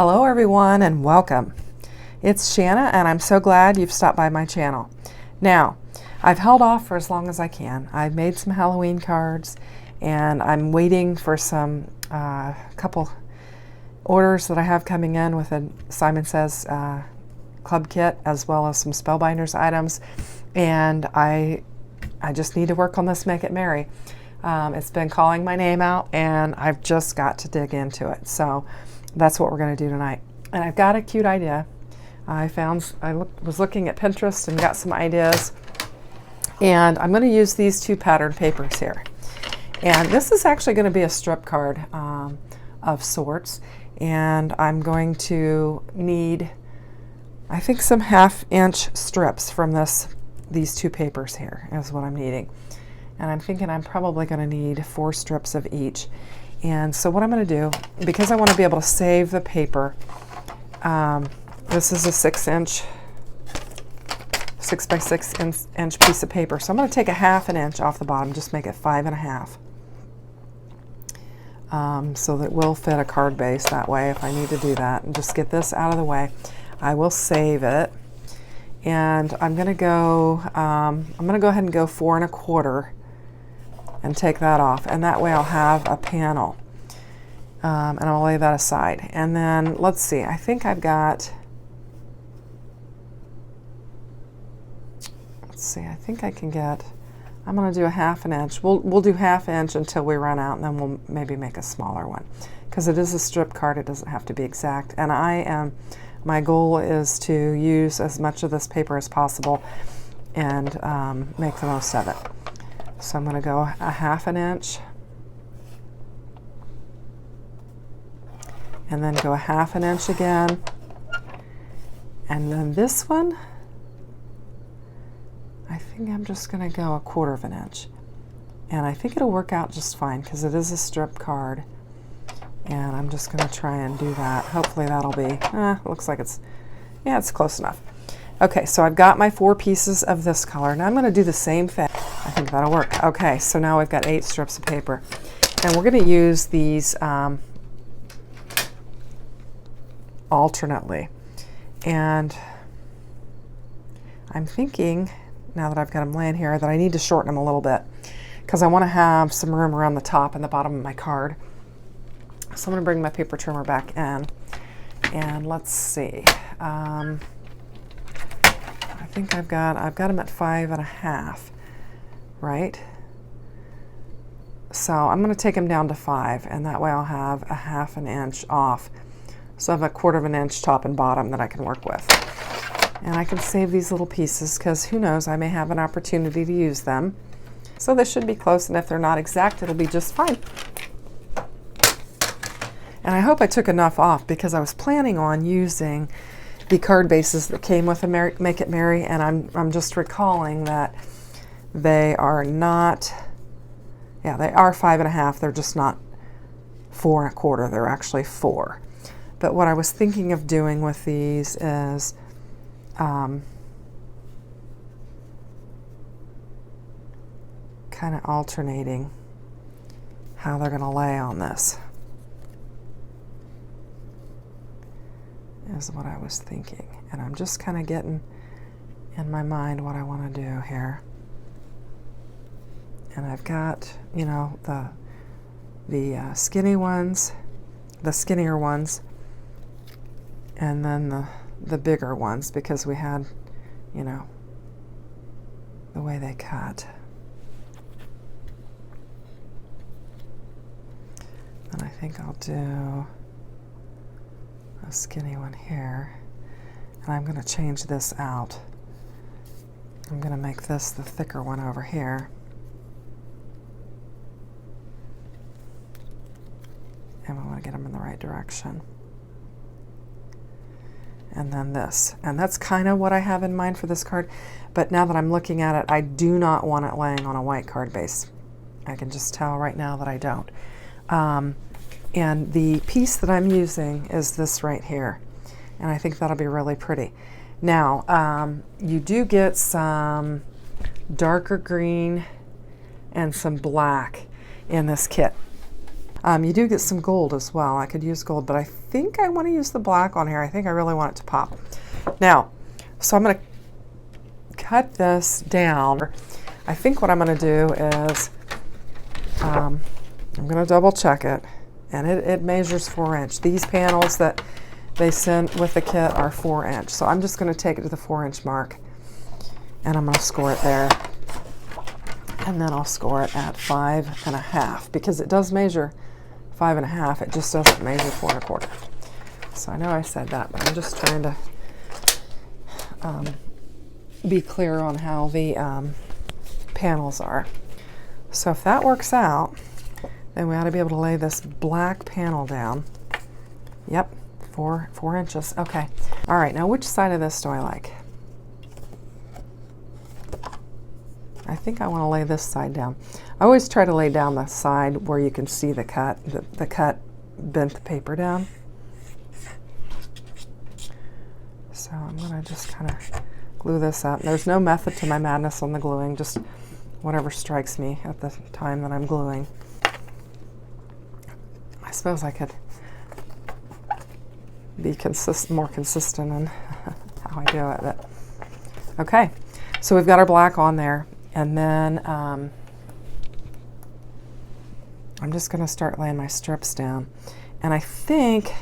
Hello everyone and welcome. It's Shanna and I'm so glad you've stopped by my channel. Now, I've held off for as long as I can. I've made some Halloween cards and I'm waiting for some couple orders that I have coming in with a Simon Says club kit as well as some Spellbinders items, and I just need to work on this Make It Merry. It's been calling my name out and I've just got to dig into it. So that's what we're going to do tonight. And I've got a cute idea. I was looking at Pinterest and got some ideas. And I'm going to use these two pattern papers here. And this is actually going to be a strip card of sorts. And I'm going to need, I think, some 1/2-inch strips from these two papers here is what I'm needing. And I'm thinking I'm probably going to need 4 strips of each. And so what I'm going to do, because I want to be able to save the paper, this is a 6 by 6 inch piece of paper. So I'm going to take a 1/2 inch off the bottom, just make it 5 1/2. So that will fit a card base that way if I need to do that. And just get this out of the way. I will save it. And I'm going to go ahead and go 4 1/4 and take that off, and that way I'll have a panel, and I'll lay that aside. And then let's see, I think I've got, I think I can get, I'm going to do a 1/2 inch. We'll do 1/2 inch until we run out, and then we'll maybe make a smaller one, because it is a strip card. It doesn't have to be exact, and my goal is to use as much of this paper as possible and make the most of it. So I'm going to go a 1/2 inch and then go a 1/2 inch again, and then this one I think I'm just going to go a 1/4 inch, and I think it'll work out just fine because it is a strip card, and I'm just going to try and do that. Hopefully that'll be looks like it's close enough. Okay, so I've got my 4 pieces of this color. Now I'm going to do the same thing. I think that'll work. Okay, so now we've got 8 strips of paper. And we're going to use these alternately. And I'm thinking, now that I've got them laying here, that I need to shorten them a little bit, because I want to have some room around the top and the bottom of my card. So I'm going to bring my paper trimmer back in. And let's see. I think I've got them at 5 1/2, right? So I'm going to take them down to 5, and that way I'll have a 1/2 inch off. So I have a 1/4 inch top and bottom that I can work with. And I can save these little pieces because who knows, I may have an opportunity to use them. So they should be close, and if they're not exact, it'll be just fine. And I hope I took enough off because I was planning on using the card bases that came with a Make It Merry, and I'm just recalling that they are not, they are 5 1/2. They're just not 4 1/4. They're actually 4. But what I was thinking of doing with these is kind of alternating how they're going to lay on this. Is what I was thinking, and I'm just kind of getting in my mind what I want to do here. And I've got, the skinny ones, the skinnier ones, and then the bigger ones, because we had, the way they cut. And I think I'll do a skinny one here, and I'm going to change this out. I'm going to make this the thicker one over here, and we want to get them in the right direction. And then this, and that's kind of what I have in mind for this card, but now that I'm looking at it, I do not want it laying on a white card base. I can just tell right now that I don't. And the piece that I'm using is this right here. And I think that'll be really pretty. Now, you do get some darker green and some black in this kit. You do get some gold as well. I could use gold, but I think I want to use the black on here. I think I really want it to pop. Now, so I'm going to cut this down. I think what I'm going to do is I'm going to double check it, and it measures 4 inch. These panels that they send with the kit are 4 inch. So I'm just going to take it to the 4 inch mark, and I'm going to score it there. And then I'll score it at 5.5 because it does measure 5.5. It just doesn't measure 4 1/4. So I know I said that, but I'm just trying to be clear on how the panels are. So if that works out, then we ought to be able to lay this black panel down. Yep, 4 inches. Okay. All right, now which side of this do I like? I think I want to lay this side down. I always try to lay down the side where you can see the cut. The cut bent the paper down. So I'm going to just kind of glue this up. There's no method to my madness on the gluing, just whatever strikes me at the time that I'm gluing. I suppose I could be more consistent in how I do it. But okay, so we've got our black on there, and then I'm just going to start laying my strips down. And I think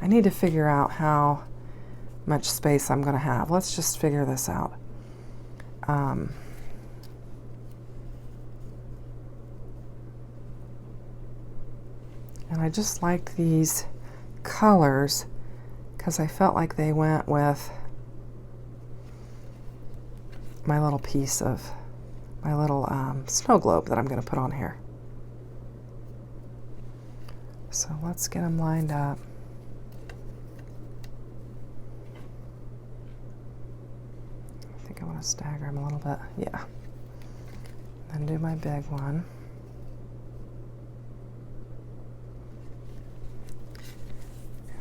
I need to figure out how much space I'm going to have. Let's just figure this out. And I just liked these colors because I felt like they went with my little piece of my little snow globe that I'm going to put on here. So let's get them lined up. I think I want to stagger them a little bit. Yeah. Then do my big one.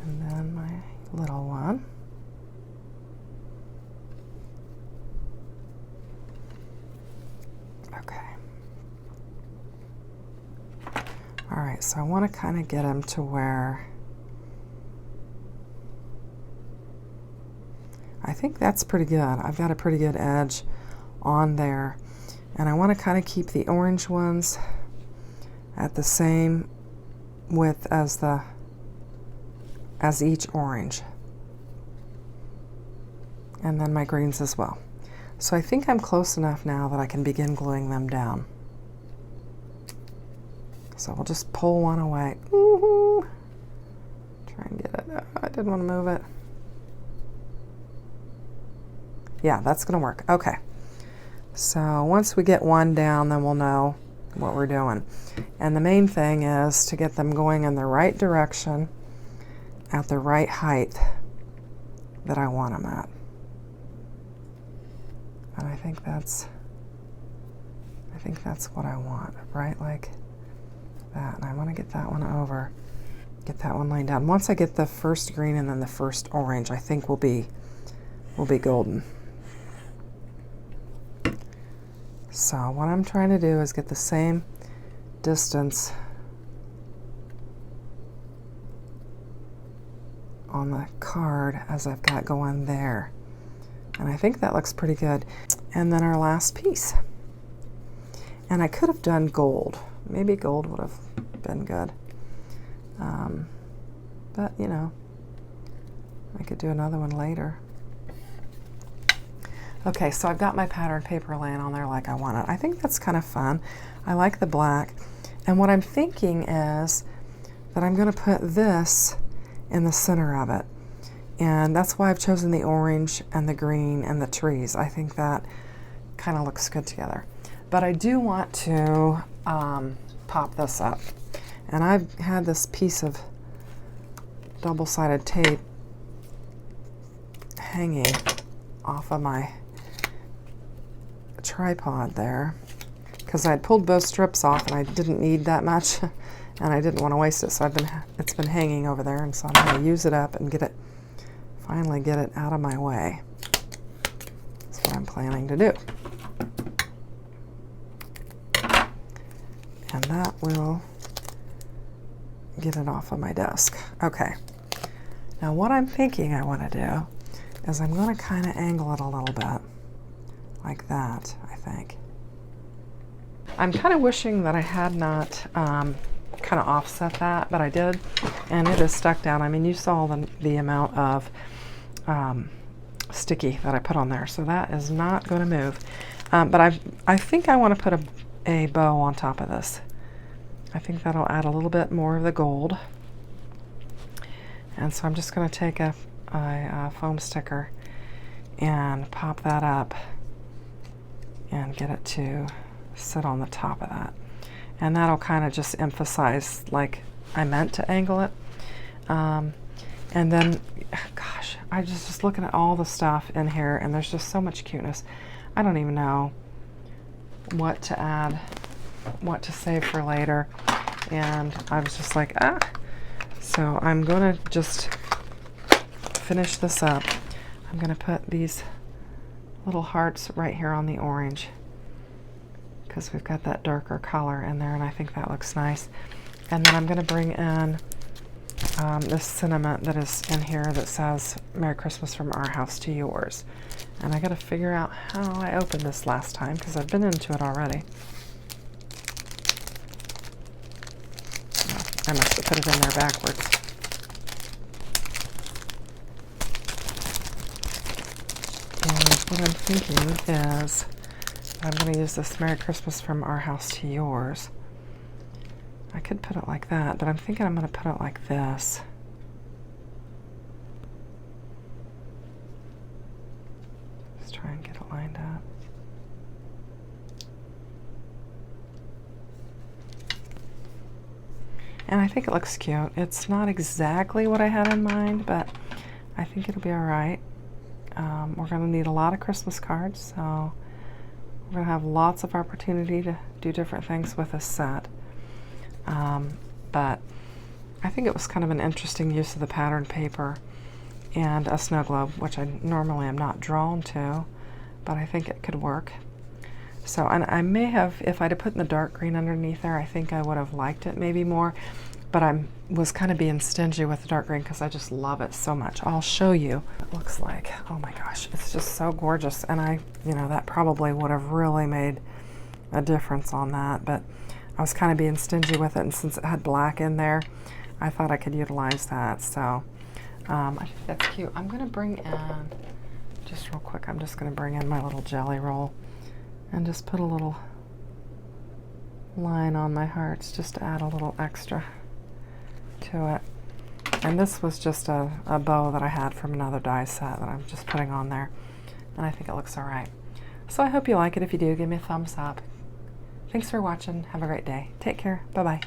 And then my little one. Okay. All right, so I want to kind of get them to where I think that's pretty good. I've got a pretty good edge on there. And I want to kind of keep the orange ones at the same width as each orange. And then my greens as well. So I think I'm close enough now that I can begin gluing them down. So we'll just pull one away. Woo-hoo. Try and get it. I didn't want to move it. Yeah, that's going to work. Okay. So once we get one down, then we'll know what we're doing. And the main thing is to get them going in the right direction at the right height that I want them at. And I think that's what I want, right? Like that. And I want to get that one over, get that one laid down. Once I get the first green and then the first orange, I think we'll be golden. So what I'm trying to do is get the same distance on the card as I've got going there. And I think that looks pretty good. And then our last piece. And I could have done gold. Maybe gold would have been good. But, you know, I could do another one later. Okay, so I've got my pattern paper laying on there like I want it. I think that's kind of fun. I like the black. And what I'm thinking is that I'm going to put this in the center of it. And that's why I've chosen the orange and the green and the trees. I think that kind of looks good together. But I do want to pop this up. And I've had this piece of double-sided tape hanging off of my tripod there because I had pulled both strips off and I didn't need that much and I didn't want to waste it, so it's been hanging over there, and so I'm going to use it up and finally get it out of my way. That's what I'm planning to do. And that will get it off of my desk. Okay. Now what I'm thinking I want to do is I'm going to kind of angle it a little bit. Like that, I think. I'm kind of wishing that I had not kind of offset that, but I did, and it is stuck down. I mean, you saw the amount of sticky that I put on there, so that is not going to move. But I think I want to put a bow on top of this. I think that'll add a little bit more of the gold. And so I'm just going to take a foam sticker and pop that up and get it to sit on the top of that. And that'll kind of just emphasize like I meant to angle it. And then, gosh, I just looking at all the stuff in here, and there's just so much cuteness. I don't even know what to add, what to save for later. And I was just like, So I'm going to just finish this up. I'm going to put these little hearts right here on the orange because we've got that darker color in there, and I think that looks nice. And then I'm going to bring in this sentiment that is in here that says Merry Christmas from our house to yours. And I got to figure out how I opened this last time because I've been into it already. I must have put it in there backwards. And what I'm thinking is I'm going to use this Merry Christmas from our house to yours. I could put it like that, but I'm thinking I'm going to put it like this. Let's try and get it lined up. And I think it looks cute. It's not exactly what I had in mind, but I think it'll be all right. We're going to need a lot of Christmas cards, so we're going to have lots of opportunity to do different things with this set. But I think it was kind of an interesting use of the pattern paper and a snow globe, which I normally am not drawn to, but I think it could work. So, and I may have, if I'd have put in the dark green underneath there, I think I would have liked it maybe more, but I was kind of being stingy with the dark green because I just love it so much. I'll show you what it looks like. Oh my gosh, it's just so gorgeous. And that probably would have really made a difference on that, but I was kind of being stingy with it, and since it had black in there, I thought I could utilize that. So I think that's cute. I'm going to bring in, just real quick, I'm just going to bring in my little jelly roll and just put a little line on my hearts just to add a little extra to it. And this was just a bow that I had from another die set that I'm just putting on there, and I think it looks all right. So I hope you like it. If you do, give me a thumbs up. Thanks for watching. Have a great day. Take care. Bye-bye.